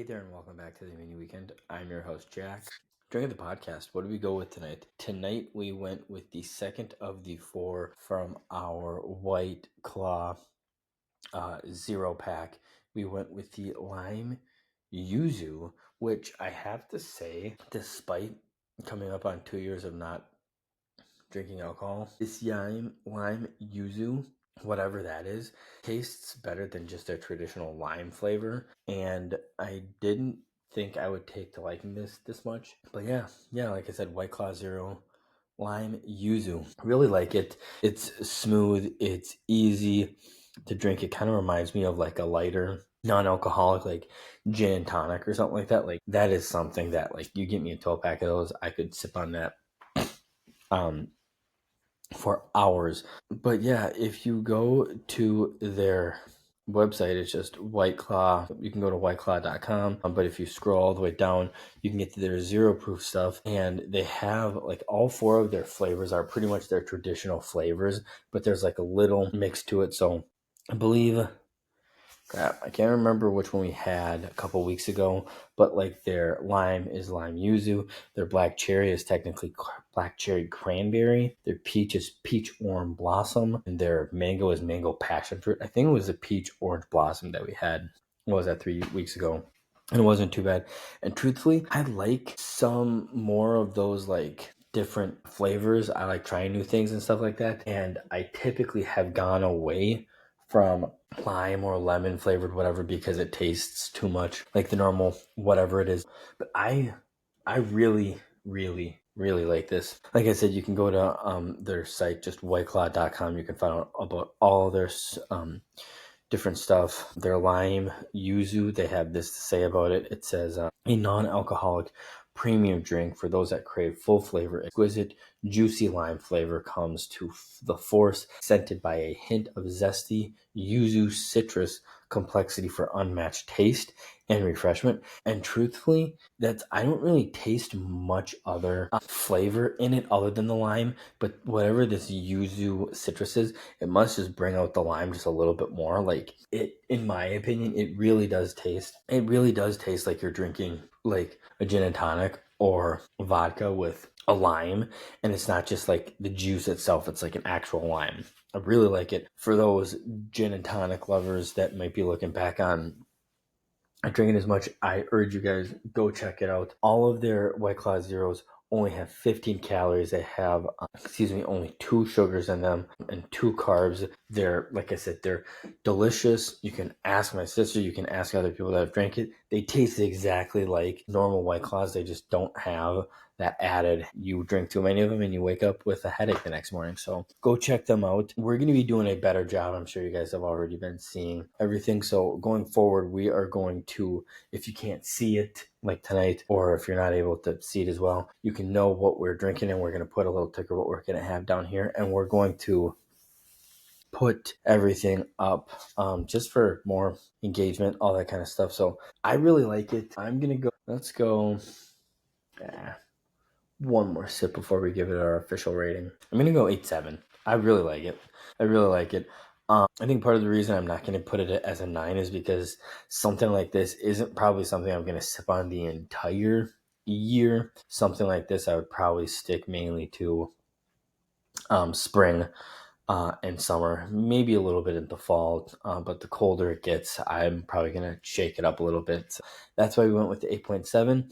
there, and welcome back to the Minny Weekend. I'm your host, Jack. During the podcast, what do we go with tonight? Tonight, we went with the second of the four from our White Claw Zero pack. We went with the Lime Yuzu, which I have to say, despite coming up on 2 years of not drinking alcohol, this lime Yuzu, whatever that is, tastes better than just a traditional lime flavor. And I didn't think I would take to liking this much. But yeah, like I said, White Claw Zero Lime Yuzu. Really like it. It's smooth. It's easy to drink. It kind of reminds me of like a lighter non-alcoholic like gin and tonic or something like that. Like that is something that like you get me a 12 pack of those, I could sip on that for hours. But yeah, if you go to their website, it's just White Claw. You can go to whiteclaw.com, but if you scroll all the way down, you can get to their zero proof stuff, and they have like all four of their flavors are pretty much their traditional flavors, but there's like a little mix to it. So I believe, I can't remember which one we had a couple weeks ago, but like their lime is lime yuzu, their black cherry is technically black cherry cranberry, their peach is peach orange blossom, and their mango is mango passion fruit. I think it was a peach orange blossom that we had. What was that, 3 weeks ago? And it wasn't too bad. And truthfully, I like some more of those like different flavors. I like trying new things and stuff like that. And I typically have gone away from lime or lemon flavored whatever because it tastes too much like the normal whatever it is. But I really like this. Like I said, you can go to their site, just whiteclaw.com. You can find out about all their different stuff. Their lime yuzu, they have this to say about it. It says a non-alcoholic premium drink for those that crave full flavor. Exquisite, juicy lime flavor comes to the force, scented by a hint of zesty yuzu citrus complexity for unmatched taste and refreshment. And truthfully, I don't really taste much other flavor in it other than the lime, but whatever this yuzu citrus is, it must just bring out the lime just a little bit more. Like it, in my opinion, it really does taste like you're drinking like a gin and tonic or vodka with a lime, and it's not just like the juice itself, it's like an actual lime. I really like it. For those gin and tonic lovers that might be looking back on drinking as much, I urge you guys, go check it out. All of their White Claw Zeros only have 15 calories. They have, only 2 sugars in them and 2 carbs. They're, like I said, they're delicious. You can ask my sister, you can ask other people that have drank it. They taste exactly like normal White Claws. They just don't have that added, you drink too many of them and you wake up with a headache the next morning. So go check them out. We're going to be doing a better job. I'm sure you guys have already been seeing everything. So going forward, we are going to, if you can't see it like tonight, or if you're not able to see it as well, you can know what we're drinking, and we're going to put a little ticker what we're going to have down here, and we're going to put everything up just for more engagement, all that kind of stuff. So I really like it. Let's go one more sip before we give it our official rating. I'm going to go 8.7. I really like it. I think part of the reason I'm not going to put it as a 9 is because something like this isn't probably something I'm going to sip on the entire year. Something like this I would probably stick mainly to spring and summer, maybe a little bit in the fall, but the colder it gets, I'm probably going to shake it up a little bit. So that's why we went with the 8.7.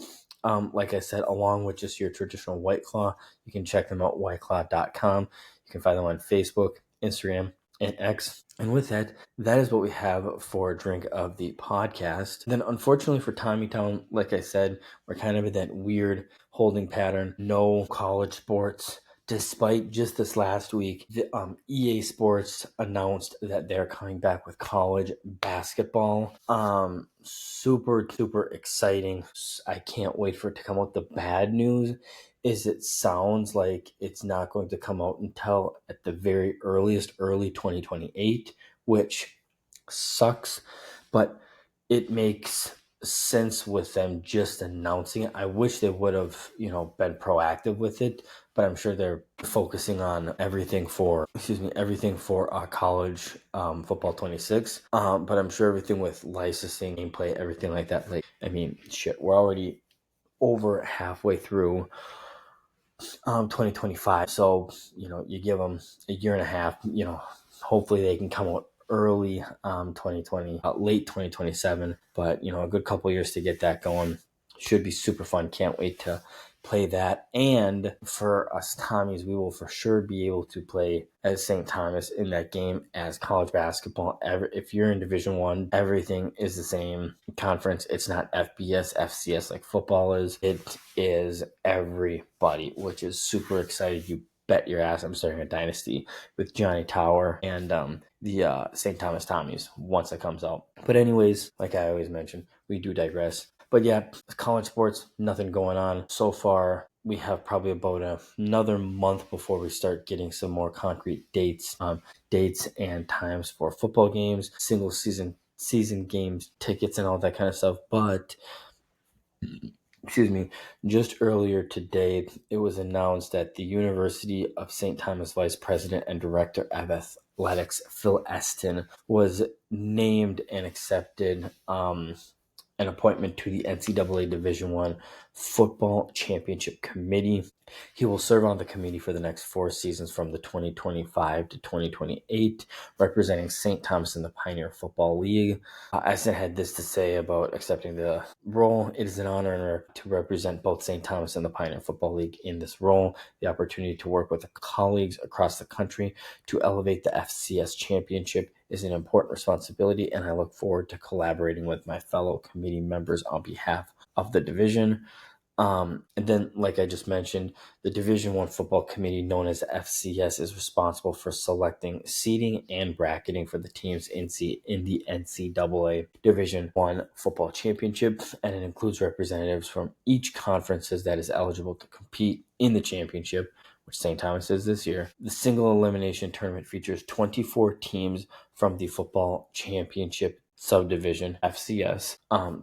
Like I said, along with just your traditional White Claw, you can check them out, whiteclaw.com. You can find them on Facebook, Instagram, and X. And with that, that is what we have for Drink of the Podcast. Then unfortunately for Tommie Town, like I said, we're kind of in that weird holding pattern. No college sports. Despite just this last week, the EA Sports announced that they're coming back with college basketball. Super exciting. I can't wait for it to come out. The bad news is it sounds like it's not going to come out until at the very earliest, early 2028, which sucks, but it makes sense with them just announcing it. I wish they would have, been proactive with it. but I'm sure they're focusing on everything for college football 26. But I'm sure everything with licensing, gameplay, everything like that. Like, I mean, shit, we're already over halfway through 2025. So, you give them a year and a half, hopefully they can come out early 2020, late 2027, but a good couple years to get that going. Should be super fun. Can't wait to play that. And for us Tommies, we will for sure be able to play as St. Thomas in that game as college basketball. If you're in Division I, everything is the same conference. It's not FBS, FCS like football is. It is everybody, which is super excited. You bet your ass I'm starting a dynasty with Johnny Tower and the St. Thomas Tommies once it comes out. But anyways, like I always mention, we do digress. But yeah, college sports, nothing going on so far. We have probably about another month before we start getting some more concrete dates and times for football games, single season games, tickets, and all that kind of stuff. But just earlier today, it was announced that the University of St. Thomas Vice President and Director of Athletics, Phil Eston, was named and accepted an appointment to the NCAA Division I Football Championship Committee. He will serve on the committee for the next 4 seasons from the 2025 to 2028, representing St. Thomas in the Pioneer Football League. Eston had this to say about accepting the role. It is an honor to represent both St. Thomas and the Pioneer Football League in this role. The opportunity to work with colleagues across the country to elevate the FCS championship is an important responsibility, and I look forward to collaborating with my fellow committee members on behalf of the division. And then, like I just mentioned, the Division I Football Committee, known as FCS, is responsible for selecting seeding and bracketing for the teams in the NCAA Division I Football Championship, and it includes representatives from each conferences that is eligible to compete in the championship, which St. Thomas is this year. The single elimination tournament features 24 teams from the football championship subdivision, FCS.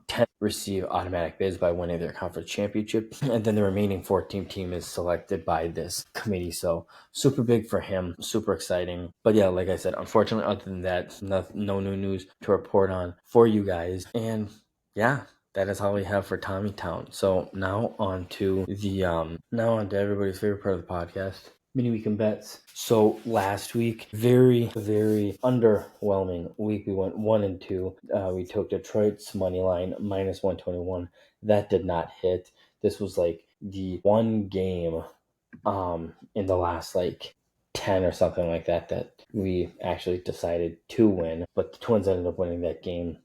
10 receive automatic bids by winning their conference championship, and then the remaining 14 team is selected by this committee. So super big for him, super exciting. But yeah, like I said, unfortunately, other than that, no new news to report on for you guys. And yeah, that is all we have for Tommie Town. So now on to everybody's favorite part of the podcast, Minny Weekend Bets. So last week, very, very underwhelming week. We went 1-2. We took Detroit's money line minus 121. That did not hit. This was like the one game in the last 10 or something like that we actually decided to win. But the Twins ended up winning that game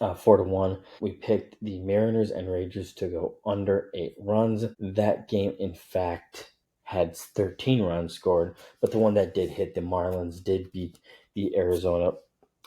4-1. We picked the Mariners and Rangers to go under 8 runs. That game, in fact, had 13 runs scored, but the one that did hit, the Marlins, did beat the Arizona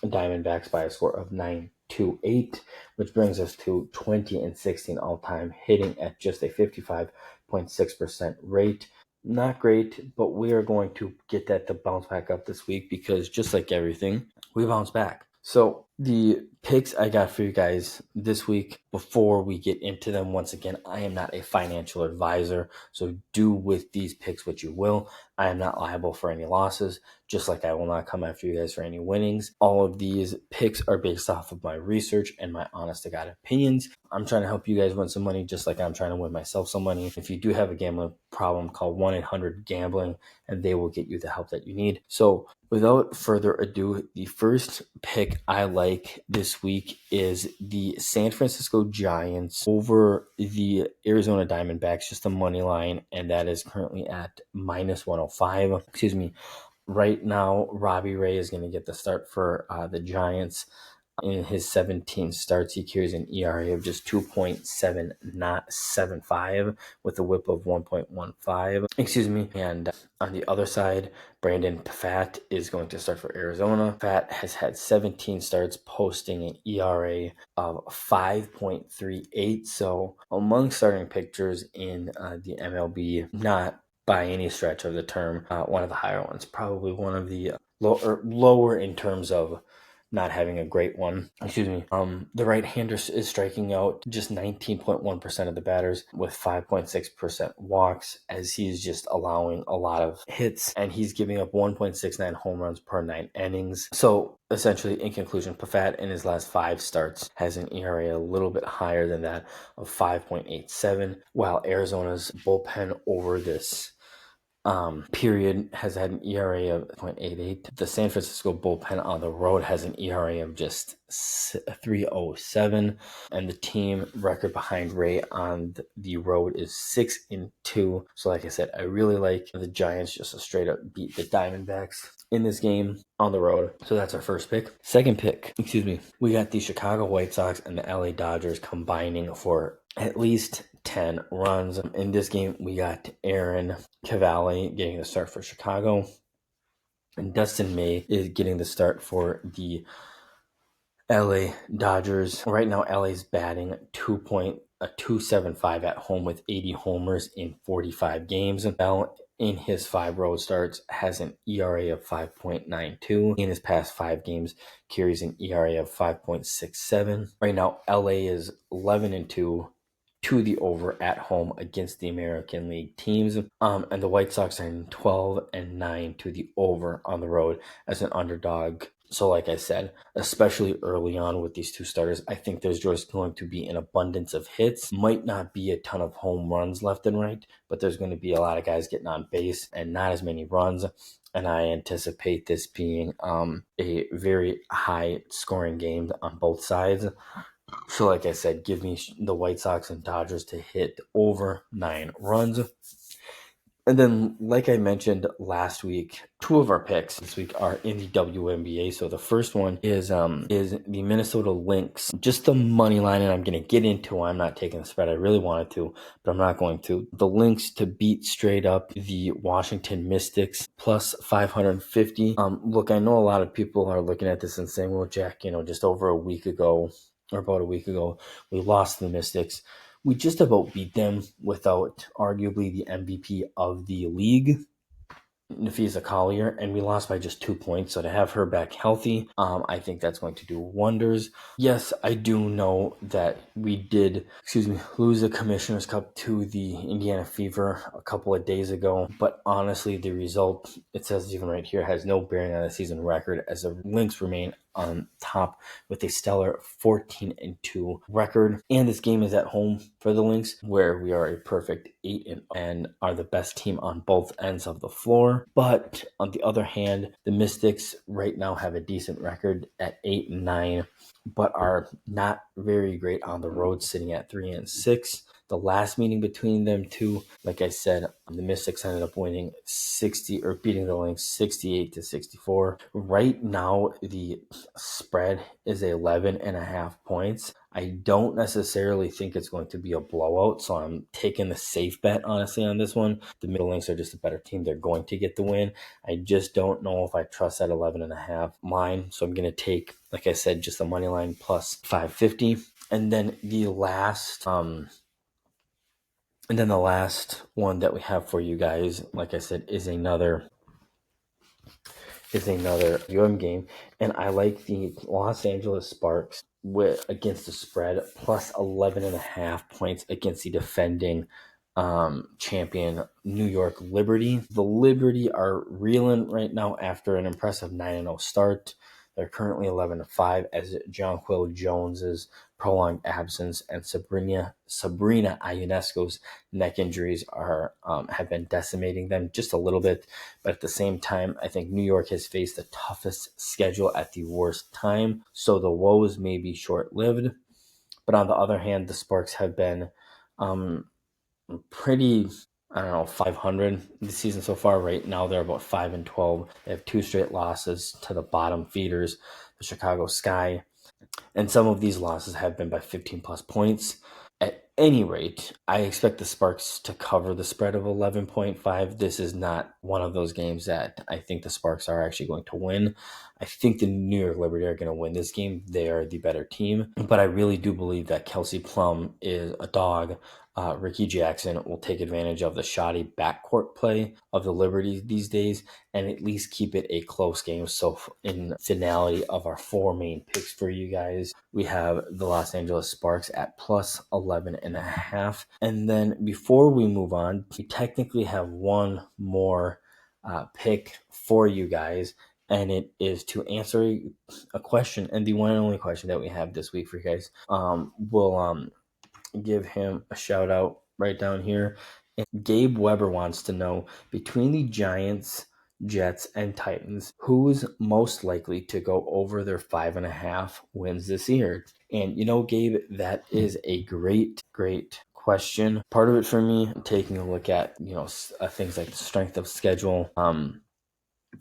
Diamondbacks by a score of 9-8, which brings us to 20-16 all-time, hitting at just a 55.6% rate. Not great, but we are going to get that to bounce back up this week because just like everything, we bounce back. So the picks I got for you guys this week, before we get into them, once again, I am not a financial advisor, so do with these picks what you will. I am not liable for any losses, just like I will not come after you guys for any winnings. All of these picks are based off of my research and my honest to God opinions. I'm trying to help you guys win some money, just like I'm trying to win myself some money. If you do have a gambling problem, call 1-800-GAMBLING, and they will get you the help that you need. So without further ado, the first pick I like this week is the San Francisco Giants over the Arizona Diamondbacks, just a money line, and that is currently at minus 105. Right now, Robbie Ray is going to get the start for the Giants. In his 17 starts, he carries an ERA of just 2.75 with a whip of 1.15. And on the other side, Brandon Pfaadt is going to start for Arizona. Pfaadt has had 17 starts, posting an ERA of 5.38. So among starting pitchers in the MLB, not by any stretch of the term one of the higher ones, probably one of the lower in terms of not having a great one. The right-hander is striking out just 19.1% of the batters with 5.6% walks, as he's just allowing a lot of hits, and he's giving up 1.69 home runs per 9 innings. So essentially, in conclusion, Pafat in his last 5 starts has an ERA a little bit higher than that of 5.87, while Arizona's bullpen over this period has had an ERA of 0.88. The San Francisco bullpen on the road has an ERA of just 3.07, and the team record behind Ray on the road is 6-2. So like I said, I really like the Giants just to straight up beat the Diamondbacks in this game on the road. So that's our first pick. Second pick, we got the Chicago White Sox and the LA Dodgers combining for at least 10 runs. In this game, we got Aaron Cavalli getting the start for Chicago, and Dustin May is getting the start for the LA Dodgers. Right now, LA's batting 2.275 at home with 80 homers in 45 games. Bell, in his 5 road starts, has an ERA of 5.92. In his past 5 games, carries an ERA of 5.67. Right now, LA is 11-2 to the over at home against the American League teams. And the White Sox are 12-9 to the over on the road as an underdog. So like I said, especially early on with these 2 starters, I think there's just going to be an abundance of hits. Might not be a ton of home runs left and right, but there's going to be a lot of guys getting on base and not as many runs. And I anticipate this being a very high scoring game on both sides. So like I said, give me the White Sox and Dodgers to hit over 9 runs. And then, like I mentioned last week, 2 of our picks this week are in the WNBA. So the first one is the Minnesota Lynx, just the money line, and I'm going to get into. I'm not taking the spread. I really wanted to, but I'm not going to. The Lynx to beat straight up the Washington Mystics plus 550. Look, I know a lot of people are looking at this and saying, "Well, Jack, just over a week ago, or about a week ago, we lost the Mystics. We just about beat them without arguably the MVP of the league, Nafisa Collier, and we lost by just 2 points. So to have her back healthy, I think that's going to do wonders. Yes, I do know that we did, lose the Commissioner's Cup to the Indiana Fever a couple of days ago. But honestly, the result, it says even right here, has no bearing on the season record, as the Lynx remain on top with a stellar 14-2 record. And this game is at home for the Lynx, where we are a perfect 8-0 and are the best team on both ends of the floor. But on the other hand, the Mystics right now have a decent record at 8-9, but are not very great on the road, sitting at 3-6. The last meeting between them two, like I said, the Mystics ended up beating the Lynx 68-64. Right now, the spread is 11.5 points. I don't necessarily think it's going to be a blowout, so I'm taking the safe bet, honestly, on this one. The Middle Lynx are just a better team. They're going to get the win. I just don't know if I trust that 11.5 line, so I'm going to take, like I said, just the money line plus 550. And then the last one that we have for you guys, like I said, is another UM game, and I like the Los Angeles Sparks against the spread plus 11.5 points against the defending champion New York Liberty. The Liberty are reeling right now after an impressive 9-0 start. They're currently 11-5 as Jonquil Jones's prolonged absence and Sabrina Ionesco's neck injuries have been decimating them just a little bit. But at the same time, I think New York has faced the toughest schedule at the worst time, so the woes may be short-lived. But on the other hand, the Sparks have been pretty, 500 this season so far. Right now, they're about 5-12. They have 2 straight losses to the bottom feeders, the Chicago Sky. And some of these losses have been by 15 plus points. At any rate, I expect the Sparks to cover the spread of 11.5. This is not one of those games that I think the Sparks are actually going to win. I think the New York Liberty are going to win this game. They are the better team. But I really do believe that Kelsey Plum is a dog. Ricky Jackson will take advantage of the shoddy backcourt play of the Liberty these days and at least keep it a close game. So in finality of our 4 main picks for you guys, we have the Los Angeles Sparks at plus 11.5. And then before we move on, we technically have one more pick for you guys, and it is to answer a question, and the one and only question that we have this week for you guys. We'll give him a shout out right down here. And Gabe Weber wants to know, between the Giants, Jets, and Titans, who is most likely to go over their 5.5 wins this year? And Gabe, that is a great question. Part of it for me, taking a look at things like the strength of schedule,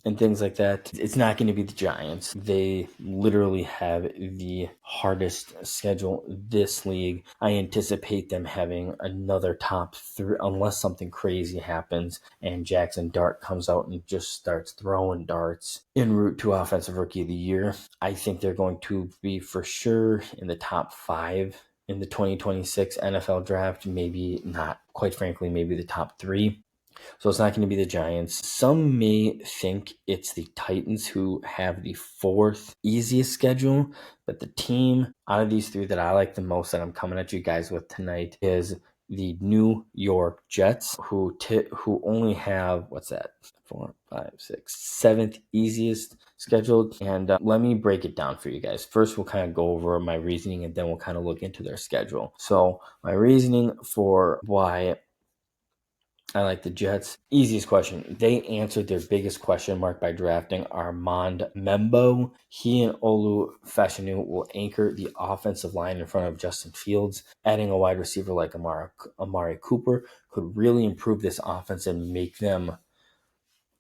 and things like that. It's not going to be the Giants. They literally have the hardest schedule this league. I anticipate them having another top 3 unless something crazy happens and Jackson Dart comes out and just starts throwing darts en route to Offensive Rookie of the Year. I think they're going to be for sure in the top 5 in the 2026 NFL draft. Maybe not, quite frankly, maybe the top 3. So it's not going to be the Giants. Some may think it's the Titans who have the 4th easiest schedule, but the team out of these 3 that I like the most that I'm coming at you guys with tonight is the New York Jets, who only have, what's that, 4, 5, 6, 7th easiest scheduled. And let me break it down for you guys. First, we'll kind of go over my reasoning, and then we'll kind of look into their schedule. So my reasoning for why I like the Jets. Easiest question. They answered their biggest question mark by drafting Armand Membo. He and Olu Fashanu will anchor the offensive line in front of Justin Fields. Adding a wide receiver like Amari Cooper could really improve this offense and make them,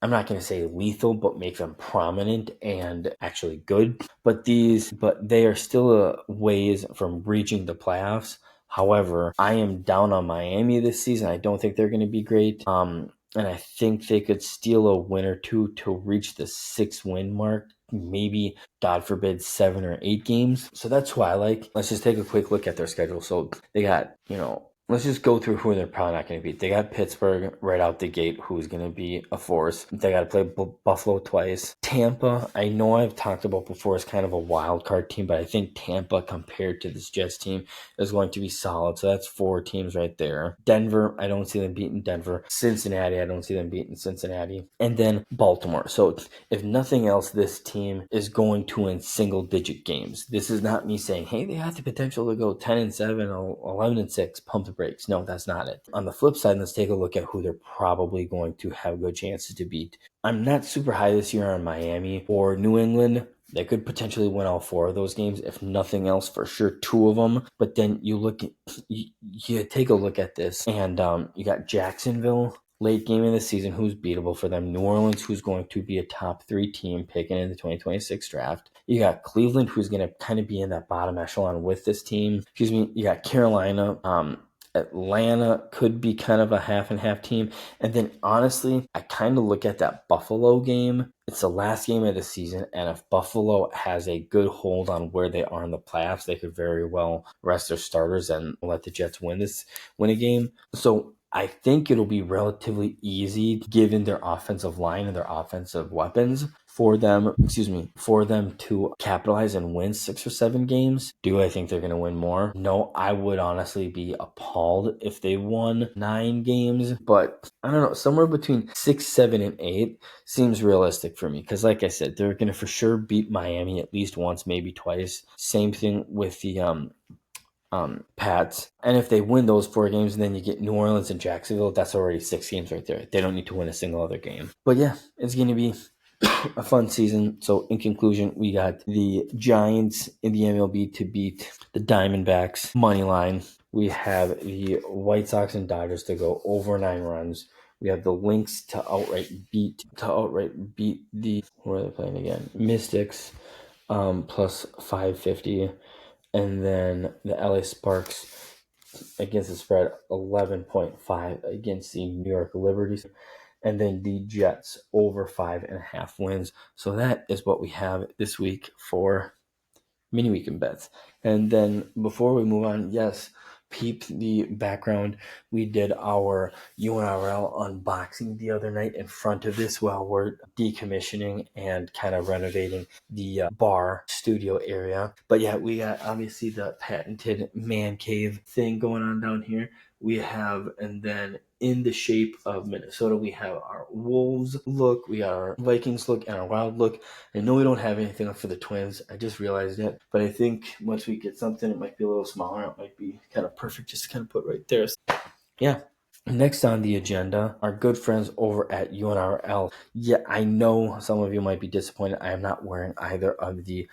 I'm not going to say lethal, but make them prominent and actually good. But they are still a ways from reaching the playoffs. However, I am down on Miami this season. I don't think they're going to be great. And I think they could steal a win or two to reach the 6-win mark. Maybe, God forbid, 7 or 8 games. So that's who I like. Let's just take a quick look at their schedule. So they got, let's just go through who they're probably not going to beat. They got Pittsburgh right out the gate, who's going to be a force. They got to play Buffalo twice. Tampa, I know I've talked about before, is kind of a wild card team, but I think Tampa compared to this Jets team is going to be solid. So that's 4 teams right there. Denver, I don't see them beating Denver. Cincinnati, I don't see them beating Cincinnati. And then Baltimore. So if nothing else, this team is going to win single-digit games. This is not me saying, hey, they have the potential to go 10-7 or 11-6, pump the brakes. No, that's not it. On the flip side, let's take a look at who they're probably going to have good chances to beat. I'm not super high this year on Miami or New England. They could potentially win all 4 of those games, if nothing else, for sure 2 of them. But then you take a look at this, and you got Jacksonville, late game in the season, who's beatable for them. New Orleans, who's going to be a top 3 team picking in the 2026 draft. You got Cleveland, who's going to kind of be in that bottom echelon with this team. You got Carolina. Atlanta could be kind of a half and half team. And then honestly, I kind of look at that Buffalo game. It's the last game of the season, and if Buffalo has a good hold on where they are in the playoffs, they could very well rest their starters and let the Jets win a game. So I think it'll be relatively easy, given their offensive line and their offensive weapons, for them to capitalize and win 6 or 7 games. Do I think they're going to win more? No, I would honestly be appalled if they won 9 games, but I don't know, somewhere between 6, 7, and 8 seems realistic for me, because like I said, they're going to for sure beat Miami at least once, maybe twice. Same thing with the Pats. And if they win those 4 games, and then you get New Orleans and Jacksonville, that's already 6 games right there. They don't need to win a single other game. But yeah, it's going to be a fun season. So in conclusion, we got the Giants in the MLB to beat the Diamondbacks money line. We have the White Sox and Dodgers to go over 9 runs. We have the Lynx to outright beat the, where are they playing again? Mystics, plus 550. And then the LA Sparks against the spread 11.5 against the New York Liberty. And then the Jets over 5.5 wins. So that is what we have this week for Minny Weekend Bets. And then before we move on, yes, peep the background, we did our UNRL unboxing the other night in front of this while we're decommissioning and kind of renovating the bar studio area. But yeah, we got obviously the patented man cave thing going on down here. We have, and then in the shape of Minnesota, we have our Wolves look, we got our Vikings look, and our Wild look. I know we don't have anything for the Twins. I just realized it. But I think once we get something, it might be a little smaller. It might be kind of perfect just to kind of put right there. Yeah. Next on the agenda, our good friends over at UNRL. Yeah, I know some of you might be disappointed. I am not wearing either of the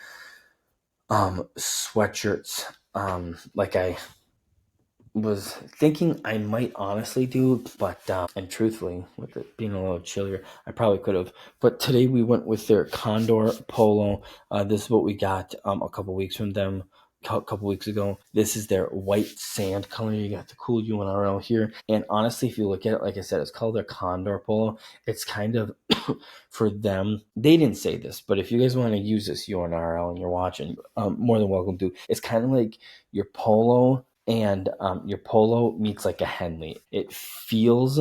sweatshirts like I was thinking I might honestly do, but and truthfully, with it being a little chillier, I probably could have. But today we went with their Condor Polo. This is what we got a couple weeks from them. Couple weeks ago. This is their white sand color. You got the cool UNRL here, and honestly, if you look at it, like I said, it's called their Condor Polo. It's kind of for them. They didn't say this, but if you guys want to use this UNRL and you're watching, more than welcome to. It's kind of like your polo, and your polo meets like a Henley. It feels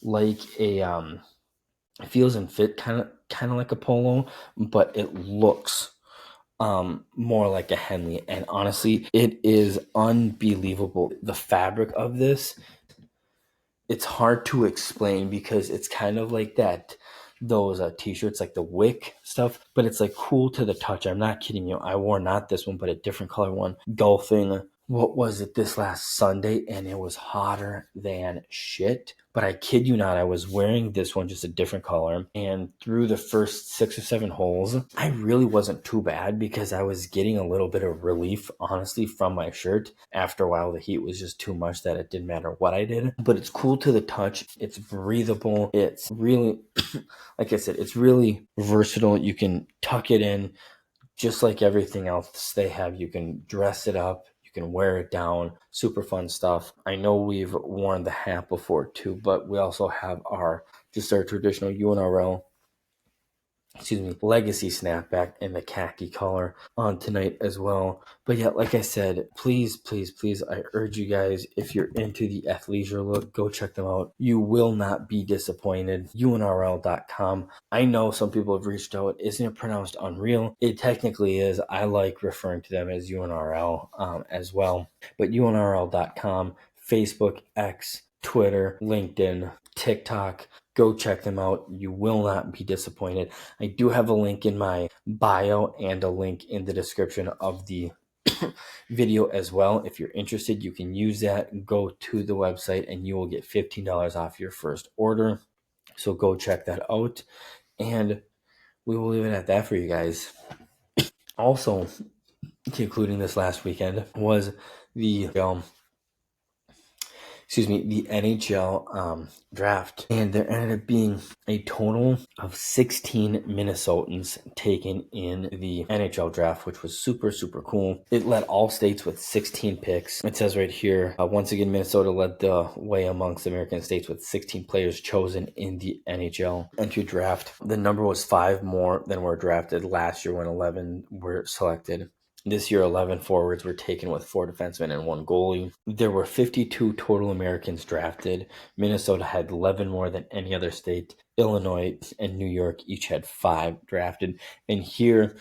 like a it feels and fit kind of like a polo, but it looks more like a Henley. And honestly, it is unbelievable. The fabric of this, it's hard to explain because it's kind of like those t-shirts, like the Wick stuff, but it's like cool to the touch. I'm not kidding you. I wore not this one, but a different color one, golfing. What was it, this last Sunday, and it was hotter than shit. But I kid you not, I was wearing this one, just a different color, and through the first 6 or 7 holes, I really wasn't too bad because I was getting a little bit of relief, honestly, from my shirt. After a while, the heat was just too much that it didn't matter what I did. But it's cool to the touch. It's breathable. It's really, like I said, it's really versatile. You can tuck it in just like everything else they have. You can dress it up. Can wear it down. Super fun stuff. I know we've worn the hat before too, but we also have our traditional UNRL legacy snapback in the khaki color on tonight as well. But yeah, like I said, please, I urge you guys, if you're into the athleisure look, go check them out. You will not be disappointed. UNRL.com. I know some people have reached out. Isn't it pronounced Unreal? It technically is. I like referring to them as UNRL as well. But UNRL.com, Facebook, X, Twitter, LinkedIn, TikTok. Go check them out. You will not be disappointed. I do have a link in my bio and a link in the description of the video as well. If you're interested, you can use that. Go to the website and you will get $15 off your first order. So go check that out. And we will leave it at that for you guys. Also, concluding this last weekend was the NHL draft, and there ended up being a total of 16 Minnesotans taken in the NHL draft, which was super, super cool. It led all states with 16 picks. It says right here, once again, Minnesota led the way amongst American states with 16 players chosen in the NHL entry draft. The number was 5 more than were drafted last year when 11 were selected. This year, 11 forwards were taken with 4 defensemen and 1 goalie. There were 52 total Americans drafted. Minnesota had 11 more than any other state. Illinois and New York each had 5 drafted. And here,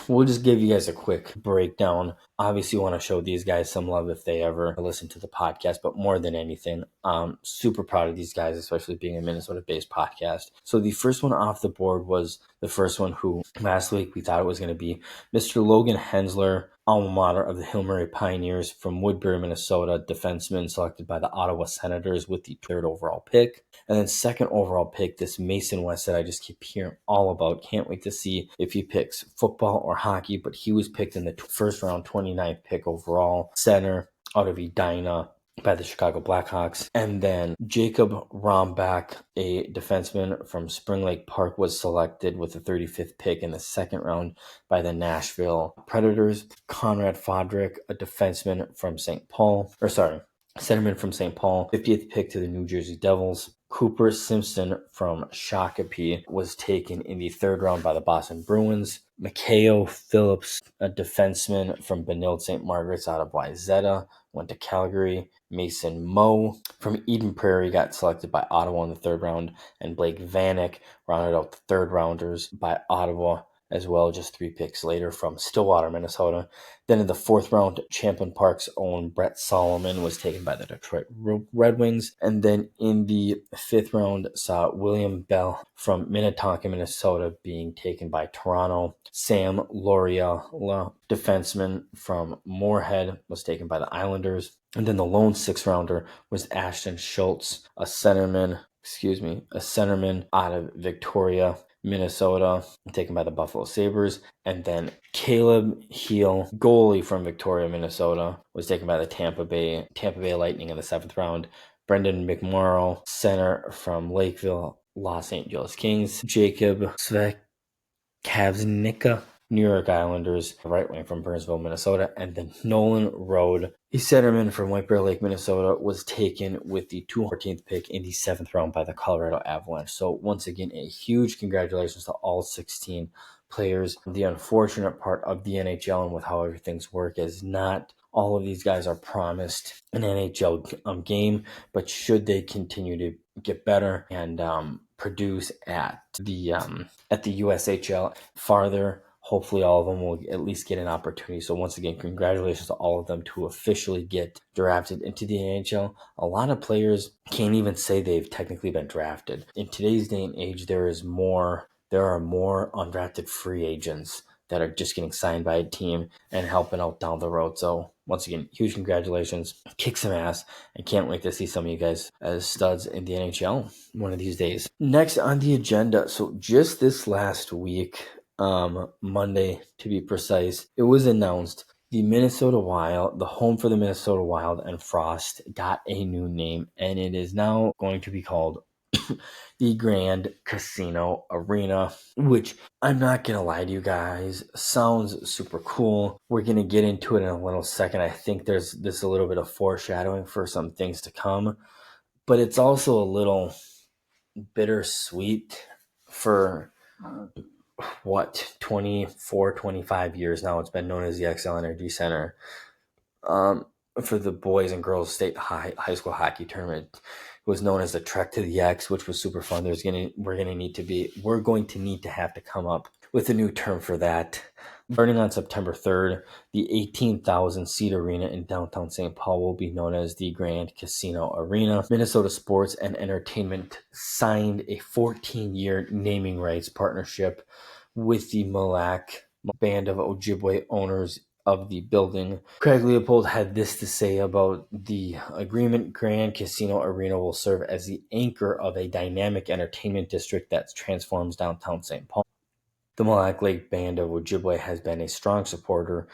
we'll just give you guys a quick breakdown. Obviously, you want to show these guys some love if they ever listen to the podcast, but more than anything, super proud of these guys, especially being a Minnesota-based podcast. So the first one off the board was the first one who last week we thought it was going to be Mr. Logan Hensler, alma mater of the Hill Murray Pioneers from Woodbury, Minnesota, defenseman selected by the Ottawa Senators with the 3rd overall pick. And then 2nd overall pick, this Mason West that I just keep hearing all about. Can't wait to see if he picks football or hockey, but he was picked in the first round, 29th pick overall, center out of Edina by the Chicago Blackhawks. And then Jacob Rombach, a defenseman from Spring Lake Park, was selected with the 35th pick in the 2nd round by the Nashville Predators. Conrad Fodrick, a defenseman from centerman from St. Paul, 50th pick to the New Jersey Devils. Cooper Simpson from Shakopee was taken in the 3rd round by the Boston Bruins. Mikhail Phillips, a defenseman from Benilde St. Margaret's out of Wyzetta, went to Calgary. Mason Moe from Eden Prairie got selected by Ottawa in the third round, and Blake Vanek rounded out the third rounders by Ottawa as well, just 3 picks later from Stillwater, Minnesota. Then in the fourth round, Champlain Park's own Brett Solomon was taken by the Detroit Red Wings. And then in the fifth round, saw William Bell from Minnetonka, Minnesota, being taken by Toronto. Sam Lauriella, defenseman from Moorhead, was taken by the Islanders. And then the lone sixth rounder was Ashton Schultz, a centerman out of Victoria, Minnesota, taken by the Buffalo Sabres. And then Caleb Heel, goalie from Victoria, Minnesota, was taken by the Tampa Bay Lightning in the seventh round. Brendan McMorrow, center from Lakeville, Los Angeles Kings. Jacob Svekavsnika, New York Islanders, right wing from Burnsville, Minnesota. And then Nolan Road, a centerman from White Bear Lake, Minnesota, was taken with the 214th pick in the seventh round by the Colorado Avalanche. So once again, a huge congratulations to all 16 players. The unfortunate part of the NHL and with how everything's work is not all of these guys are promised an NHL game, but should they continue to get better and produce at the USHL farther, hopefully all of them will at least get an opportunity. So once again, congratulations to all of them to officially get drafted into the NHL. A lot of players can't even say they've technically been drafted. In today's day and age, there are more undrafted free agents that are just getting signed by a team and helping out down the road. So once again, huge congratulations. Kick some ass. I can't wait to see some of you guys as studs in the NHL one of these days. Next on the agenda, so just this last week, Monday to be precise, it was announced the Minnesota Wild, the home for the Minnesota Wild and Frost, got a new name, and it is now going to be called the Grand Casino Arena, which I'm not going to lie to you guys, sounds super cool. We're going to get into it in a little second. I think there's a little bit of foreshadowing for some things to come, but it's also a little bittersweet for 24, 25 years now. It's been known as the XL Energy Center. For the boys and girls state high school hockey tournament. It was known as the Trek to the X, which was super fun. We're going to need to have to come up with a new term for that. Starting on September 3rd, the 18,000-seat arena in downtown St. Paul will be known as the Grand Casino Arena. Minnesota Sports and Entertainment signed a 14-year naming rights partnership with the Mille Band of Ojibwe owners of the building. Craig Leopold had this to say about the agreement. Grand Casino Arena will serve as the anchor of a dynamic entertainment district that transforms downtown St. Paul. The Mille Lake Band of Ojibwe has been a strong supporter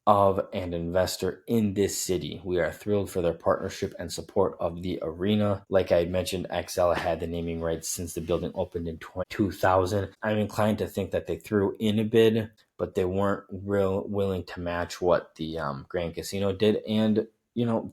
of and investor in this city. We are thrilled for their partnership and support of the arena. Like I mentioned, XL had the naming rights since the building opened in 2000. I'm inclined to think that they threw in a bid, but they weren't willing to match what the Grand Casino did. And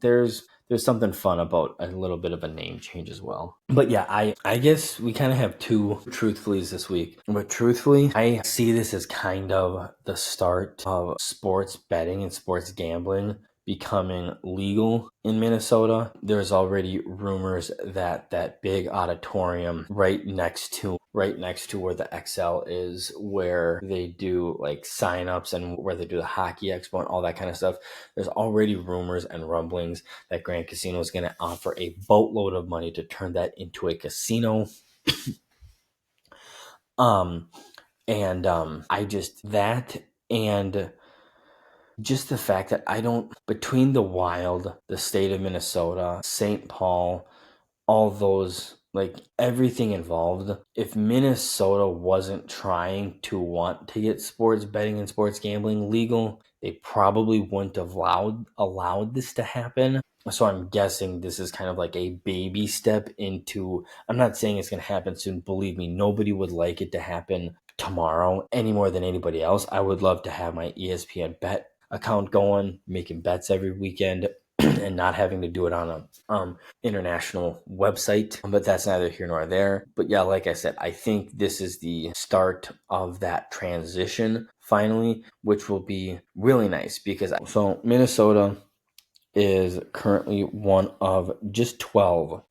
there's something fun about a little bit of a name change as well. But yeah, I guess we kind of have two Truthfullies this week. But truthfully, I see this as kind of the start of sports betting and sports gambling becoming legal in Minnesota. There's already rumors that big auditorium right next to where the XL is, where they do like signups and where they do the hockey expo and all that kind of stuff. There's already rumors and rumblings that Grand Casino is going to offer a boatload of money to turn that into a casino. Just the fact that between the Wild, the state of Minnesota, St. Paul, all those, like everything involved, if Minnesota wasn't trying to want to get sports betting and sports gambling legal, they probably wouldn't have allowed this to happen. So I'm guessing this is kind of like a baby step into, I'm not saying it's going to happen soon. Believe me, nobody would like it to happen tomorrow any more than anybody else. I would love to have my ESPN bet account going, making bets every weekend and not having to do it on a international website, but that's neither here nor there. But yeah, like I said, I think this is the start of that transition finally, which will be really nice because Minnesota is currently one of just 12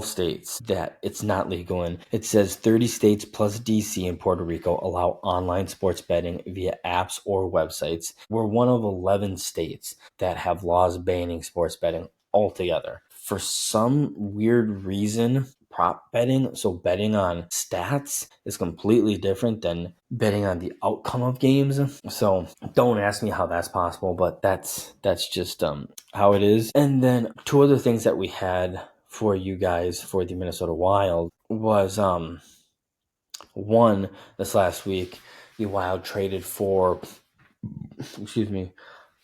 states that it's not legal in. It says 30 states plus DC and Puerto Rico allow online sports betting via apps or websites. We're one of 11 states that have laws banning sports betting altogether. For some weird reason, prop betting, so betting on stats, is completely different than betting on the outcome of games. So don't ask me how that's possible, but that's just how it is. And then two other things that we had for you guys for the Minnesota Wild was one, this last week the Wild traded for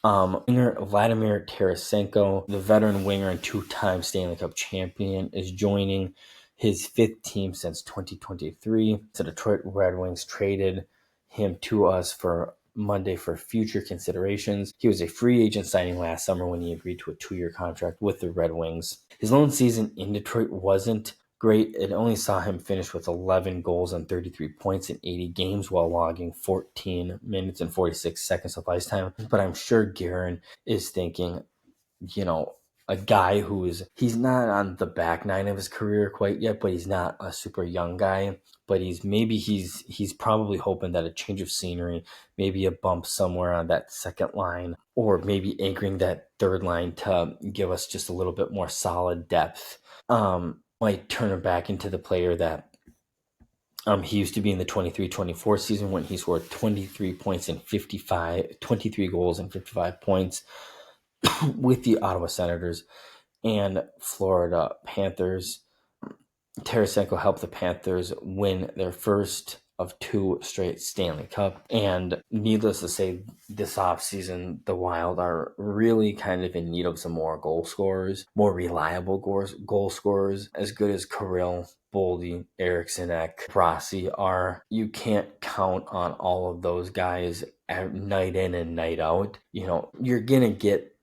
winger Vladimir Tarasenko, the veteran winger and two-time Stanley Cup champion, is joining his fifth team since 2023. The Detroit Red Wings traded him to us for Monday for future considerations. He was a free agent signing last summer when he agreed to a 2-year contract with the Red Wings. His lone season in Detroit wasn't great. It only saw him finish with 11 goals and 33 points in 80 games while logging 14 minutes and 46 seconds of ice time. But I'm sure Guerin is thinking, a guy he's not on the back nine of his career quite yet, but he's not a super young guy. But he's probably hoping that a change of scenery, maybe a bump somewhere on that second line, or maybe anchoring that third line to give us just a little bit more solid depth. Might turn him back into the player that he used to be in the 23-24 season when he scored 23 goals and 55 points with the Ottawa Senators and Florida Panthers. Tarasenko helped the Panthers win their first of 2 straight Stanley Cup. And needless to say, this offseason, the Wild are really kind of in need of some more goal scorers, more reliable goal scorers, as good as Kirill, Boldy, Eriksson Ek, Rossi are. You can't count on all of those guys night in and night out. You're going to get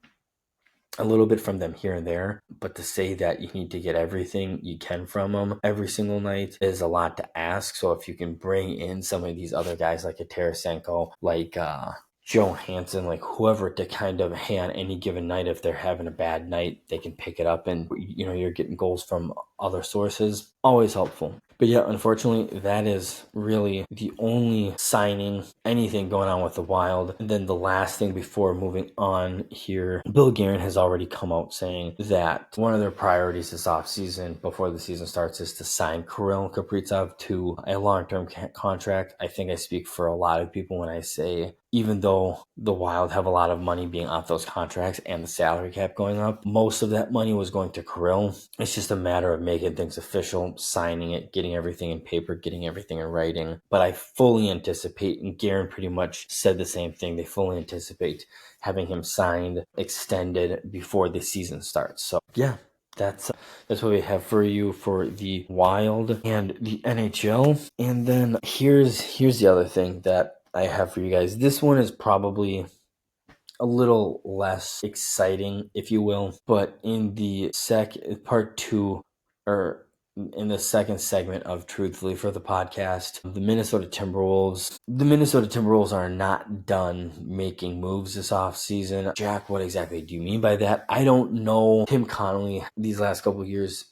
a little bit from them here and there, but to say that you need to get everything you can from them every single night is a lot to ask. So if you can bring in some of these other guys like a Tarasenko, like Joe Hansen, like whoever, to kind of, hey, on any given night, if they're having a bad night, they can pick it up and, you're getting goals from other sources, always helpful. But yeah, unfortunately, that is really the only signing, anything going on with the Wild. And then the last thing before moving on here, Bill Guerin has already come out saying that one of their priorities this offseason, before the season starts, is to sign Kirill Kaprizov to a long-term contract. I think I speak for a lot of people when I say, even though the Wild have a lot of money being off those contracts and the salary cap going up, most of that money was going to Kirill. It's just a matter of making things official, signing it, getting everything in paper, getting everything in writing. But I fully anticipate, and Guerin pretty much said the same thing, they fully anticipate having him signed, extended before the season starts. So yeah, that's what we have for you for the Wild and the NHL. And then here's the other thing that I have for you guys. This one is probably a little less exciting, if you will, but in the part 2, or in the second segment of Truthfully for the podcast, the Minnesota Timberwolves are not done making moves this offseason. Jack, what exactly do you mean by that? I don't know. Tim Connolly, these last couple of years,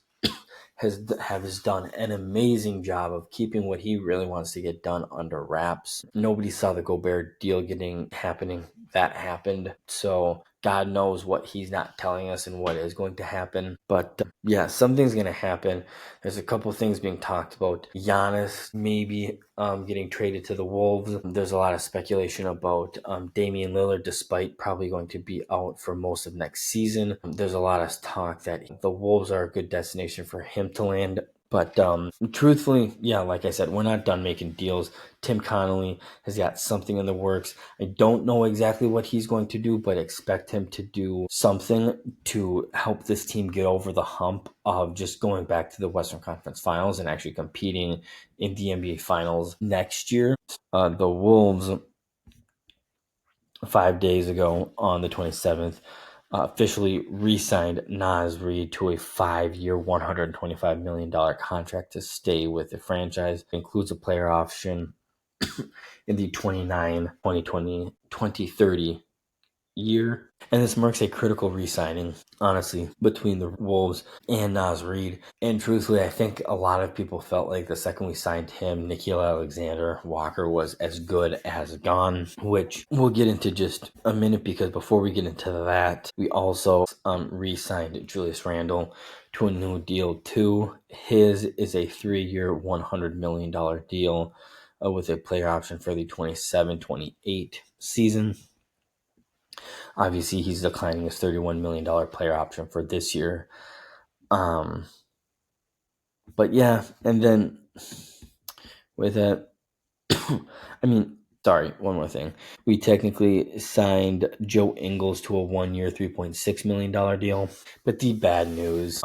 has done an amazing job of keeping what he really wants to get done under wraps. Nobody saw the Gobert deal happening. That happened. So God knows what he's not telling us and what is going to happen. But yeah, something's going to happen. There's a couple things being talked about. Giannis maybe getting traded to the Wolves. There's a lot of speculation about Damian Lillard, despite probably going to be out for most of next season. There's a lot of talk that the Wolves are a good destination for him to land. But truthfully, yeah, like I said, we're not done making deals. Tim Connolly has got something in the works. I don't know exactly what he's going to do, but expect him to do something to help this team get over the hump of just going back to the Western Conference Finals and actually competing in the NBA Finals next year. The Wolves, 5 days ago on the 27th, officially re-signed Naz Reid to a 5-year, $125 million contract to stay with the franchise. It includes a player option in the 2030 year. And this marks a critical re-signing, honestly, between the Wolves and Naz Reid. And truthfully, I think a lot of people felt like the second we signed him, Nickeil Alexander-Walker was as good as gone, which we'll get into just a minute, because before we get into that, we also re-signed Julius Randle to a new deal too. His is a 3-year, $100 million deal with a player option for the 27-28 season. Obviously, he's declining his $31 million player option for this year. But yeah, and then with that, one more thing. We technically signed Joe Ingles to a 1-year, $3.6 million deal. But the bad news,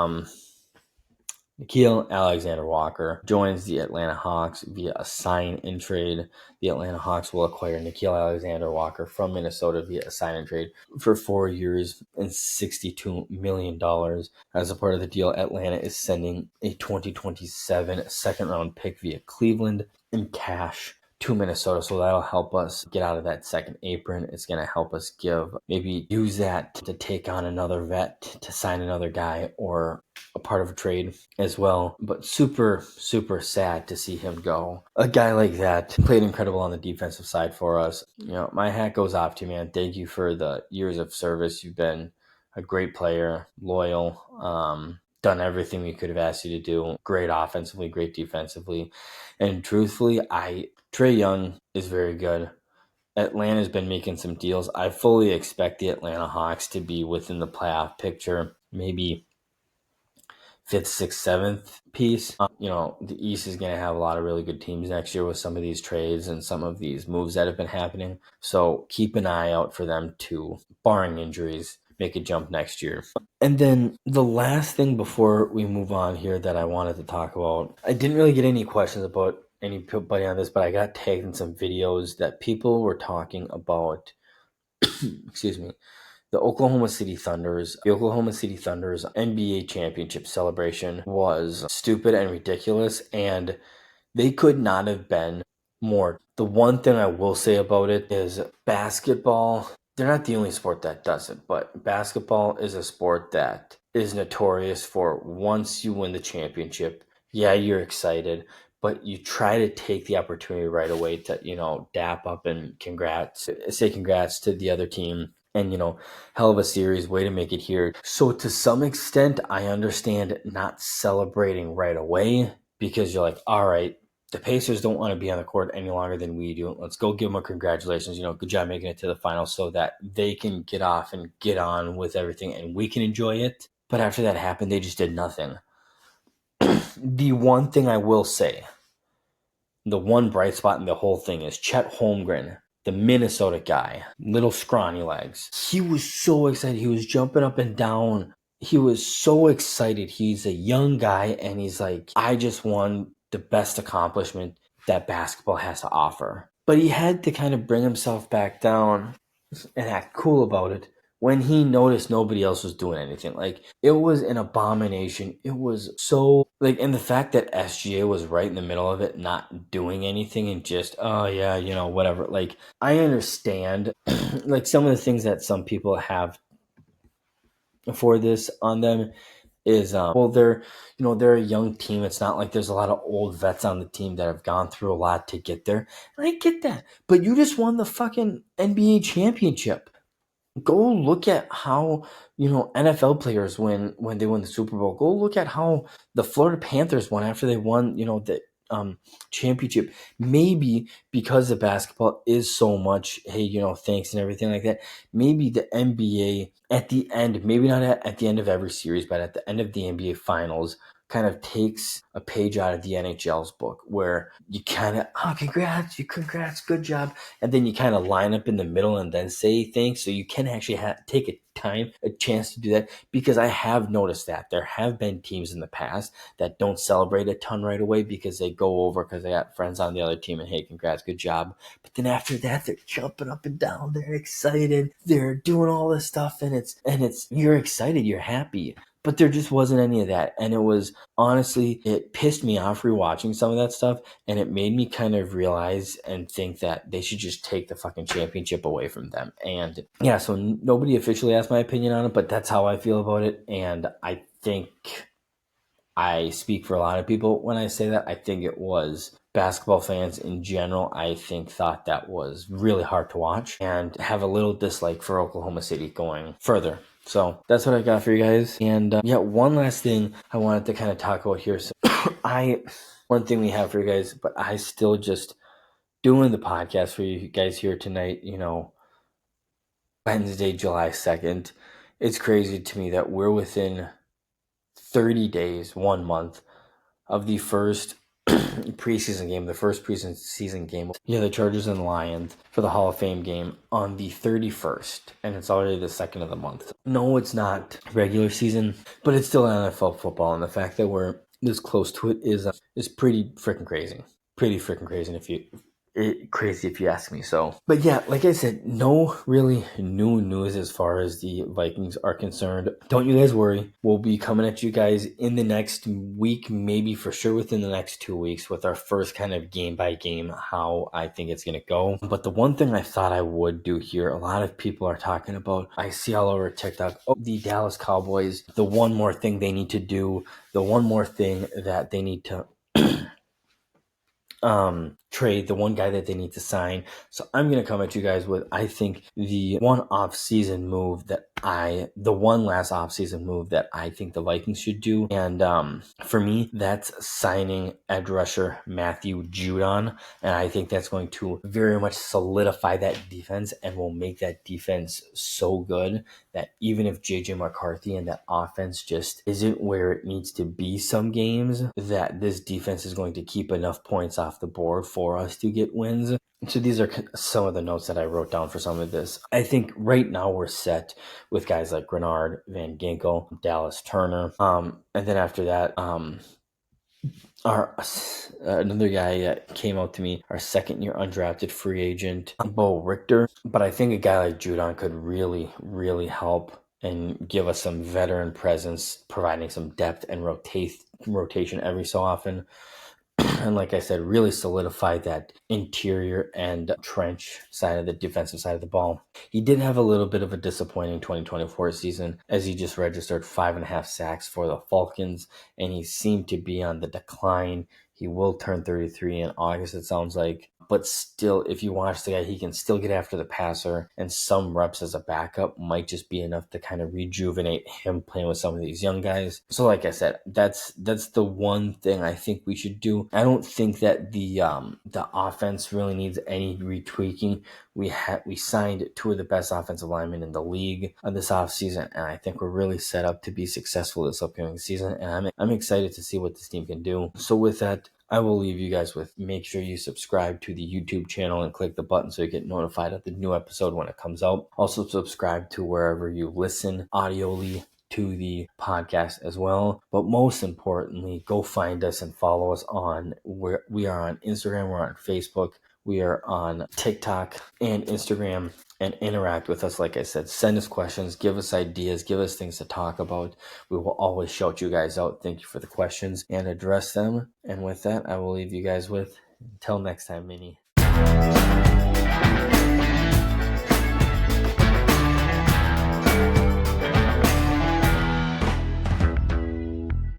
Nickeil Alexander-Walker joins the Atlanta Hawks via a sign-and trade. The Atlanta Hawks will acquire Nickeil Alexander-Walker from Minnesota via a sign-and trade for 4 years and $62 million. As a part of the deal, Atlanta is sending a 2027 second-round pick via Cleveland in cash to Minnesota, so that'll help us get out of that second apron. It's going to help us use that to take on another vet, to sign another guy, or a part of a trade as well. But super, super sad to see him go. A guy like that played incredible on the defensive side for us. My hat goes off to you, man. Thank you for the years of service. You've been a great player, loyal, done everything we could have asked you to do. Great offensively, great defensively. And truthfully, Trae Young is very good. Atlanta's been making some deals. I fully expect the Atlanta Hawks to be within the playoff picture, maybe 5th, 6th, 7th piece. The East is going to have a lot of really good teams next year with some of these trades and some of these moves that have been happening. So keep an eye out for them to, barring injuries, make a jump next year. And then the last thing before we move on here that I wanted to talk about, I didn't really get any questions about anybody on this, but I got tagged in some videos that people were talking about, excuse me, the Oklahoma City Thunder's NBA championship celebration was stupid and ridiculous, and they could not have been more. The one thing I will say about it is basketball, they're not the only sport that does it, but basketball is a sport that is notorious for once you win the championship, yeah, you're excited, but you try to take the opportunity right away to, dap up and say congrats to the other team. And, hell of a series, way to make it here. So to some extent, I understand not celebrating right away, because you're like, all right, the Pacers don't want to be on the court any longer than we do. Let's go give them a congratulations. Good job making it to the finals, so that they can get off and get on with everything and we can enjoy it. But after that happened, they just did nothing. The one thing I will say, the one bright spot in the whole thing is Chet Holmgren, the Minnesota guy, little scrawny legs. He was so excited. He was jumping up and down. He was so excited. He's a young guy, and he's like, I just won the best accomplishment that basketball has to offer. But he had to kind of bring himself back down and act cool about it when he noticed nobody else was doing anything. Like, it was an abomination. It was so, and the fact that SGA was right in the middle of it, not doing anything, and just, oh yeah, whatever. I understand, some of the things that some people have for this on them is, they're a young team. It's not like there's a lot of old vets on the team that have gone through a lot to get there. And I get that, but you just won the fucking NBA championship. Go look at how, NFL players when they win the Super Bowl. Go look at how the Florida Panthers won after they won, the championship. Maybe because the basketball is so much, hey, thanks and everything like that. Maybe the NBA at the end, maybe not at the end of every series, but at the end of the NBA Finals, kind of takes a page out of the NHL's book, where you kind of, congrats, good job. And then you kind of line up in the middle and then say thanks. So you can actually take a chance to do that, because I have noticed that there have been teams in the past that don't celebrate a ton right away because they go over because they got friends on the other team and, hey, congrats, good job. But then after that, they're jumping up and down. They're excited. They're doing all this stuff, and it's you're excited. You're happy. But there just wasn't any of that. And it was, honestly, it pissed me off rewatching some of that stuff. And it made me kind of realize and think that they should just take the fucking championship away from them. And yeah, so nobody officially asked my opinion on it, but that's how I feel about it. And I think I speak for a lot of people when I say that. I think it was basketball fans in general, I think, thought that was really hard to watch and have a little dislike for Oklahoma City going further. So that's what I got for you guys. And yeah, one last thing I wanted to kind of talk about here. So one thing we have for you guys, but I still just doing the podcast for you guys here tonight, Wednesday, July 2nd. It's crazy to me that we're within 30 days, 1 month of the first preseason game, the first preseason game. Yeah, the Chargers and Lions for the Hall of Fame game on the 31st, and it's already the 2nd of the month. No, it's not regular season, but it's still NFL football, and the fact that we're this close to it is pretty freaking crazy. Pretty freaking crazy if you ask me. So, but yeah, like I said, no really new news as far as the Vikings are concerned. Don't you guys worry. We'll be coming at you guys in the next week, maybe for sure within the next 2 weeks, with our first kind of game by game how I think it's going to go. But the one thing I thought I would do here, a lot of people are talking about, I see all over TikTok, the Dallas Cowboys, the one more thing they need to do, the one more thing that they need to trade, the one guy that they need to sign. So I'm going to come at you guys with, I think, the one last offseason move that I think the Vikings should do. And for me, that's signing edge rusher Matthew Judon. And I think that's going to very much solidify that defense and will make that defense so good that even if JJ McCarthy and that offense just isn't where it needs to be some games, that this defense is going to keep enough points off the board for us to get wins. So these are some of the notes that I wrote down for some of this. I think right now we're set with guys like Grenard, Van Ginkel, Dallas Turner. And then after that, another guy that came out to me, our second-year undrafted free agent, Bo Richter. But I think a guy like Judon could really, really help and give us some veteran presence, providing some depth and rotation every so often. And like I said, really solidify that interior and trench side of the defensive side of the ball. He did have a little bit of a disappointing 2024 season as he just registered 5.5 sacks for the Falcons, and he seemed to be on the decline. He will turn 33 in August, it sounds like. But still, if you watch the guy, he can still get after the passer, and some reps as a backup might just be enough to kind of rejuvenate him playing with some of these young guys. So like I said, that's the one thing I think we should do. I don't think that the offense really needs any retweaking. We signed 2 of the best offensive linemen in the league this offseason, and I think we're really set up to be successful this upcoming season, and I'm excited to see what this team can do. So with that, I will leave you guys with, make sure you subscribe to the YouTube channel and click the button so you get notified of the new episode when it comes out. Also subscribe to wherever you listen audioly to the podcast as well. But most importantly, go find us and follow us where we are on Instagram, we're on Facebook, we are on TikTok and Instagram, and interact with us. Like I said, send us questions, give us ideas, give us things to talk about. We will always shout you guys out. Thank you for the questions and address them. And with that, I will leave you guys with, until next time, Minny.